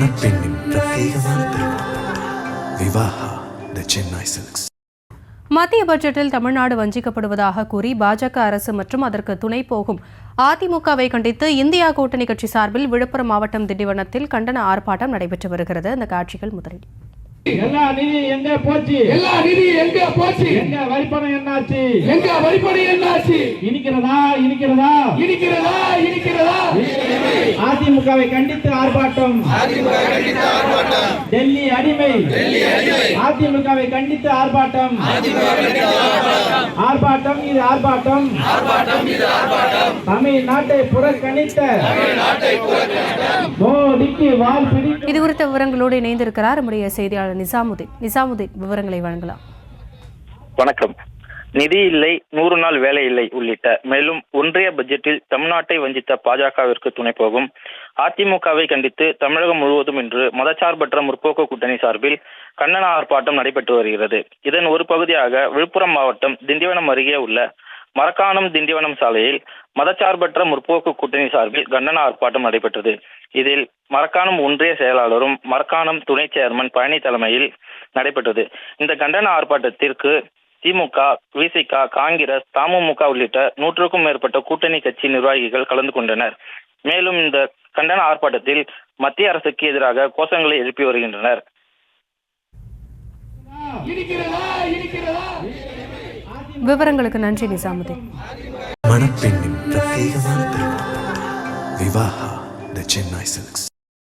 மணப்பெண்ணின் பிரத்யேகமான திருமணம் விவாஹா தி சென்னை சில்க்ஸ். மத்திய பட்ஜெட்டில் தமிழ்நாடு வஞ்சிக்கப்படுவதாக கூறி பாஜக அரசு மற்றும் அதற்கு துணை போகும் அதிமுகவை கண்டித்து இந்தியா கூட்டணி கட்சி சார்பில் விழுப்புரம் மாவட்டம் திண்டிவனத்தில் கண்டன ஆர்ப்பாட்டம் நடைபெற்று வருகிறது. அந்த காட்சிகள் முதலில். எல்லா நிதி எங்க போச்சு? எங்க வரிப்பணம் என்னாச்சு? இனிக்கிறதா? அதிமுகவை கண்டித்து ஆர்ப்பாட்டம். டெல்லி அடிமை. அதிமுகவை கண்டித்து ஆர்ப்பாட்டம். இது ஆர்ப்பாட்டம். தமிழ்நாட்டை புறக்கணித்த மோடிக்கு வால் பிடி. இது குறித்த விவரங்களோடு இணைந்திருக்கிறார் நம்முடைய செய்தியாளர் நிசாமுதீன் விவரங்களை வழங்கலாம். வணக்கம். நிதி இல்லை, 100 நாள் வேலை இல்லை உள்ளிட்ட மேலும் ஒன்றிய பட்ஜெட்டில் தமிழ்நாட்டை வஞ்சித்த பாஜகவிற்கு துணை போகும் அதிமுகவை கண்டித்து தமிழகம் முழுவதும் இன்று மதச்சார்பற்ற முற்போக்கு கூட்டணி சார்பில் கண்டன ஆர்ப்பாட்டம் நடைபெற்று வருகிறது. இதன் ஒரு பகுதியாக விழுப்புரம் மாவட்டம் திண்டிவனம் அருகே உள்ள மரக்காணம் திண்டிவனம் சாலையில் மதச்சார்பற்ற முற்போக்கு கூட்டணி சார்பில் கண்டன ஆர்ப்பாட்டம் நடைபெற்றது. இதில் மரக்காணம் ஒன்றிய செயலாளரும் மரக்காணம் துணை சேர்மன் பழனி தலைமையில் நடைபெற்றது. இந்த கண்டன ஆர்ப்பாட்டத்திற்கு திமுக, விசிக, காங்கிரஸ், தமுமுக உள்ளிட்ட 100க்கும் மேற்பட்ட கூட்டணி கட்சி நிர்வாகிகள் கலந்து கொண்டனர். மேலும் இந்த கண்டன ஆர்ப்பாட்டத்தில் மத்திய அரசுக்கு எதிராக கோஷங்களை எழுப்பி வருகின்றனர். விவரங்களுக்கு நன்றி நிசாமுதீன். மணப்பெண்ணின் பிரத்யேகமான திருமணம் விவாஹா தி சென்னை சில்க்ஸ்.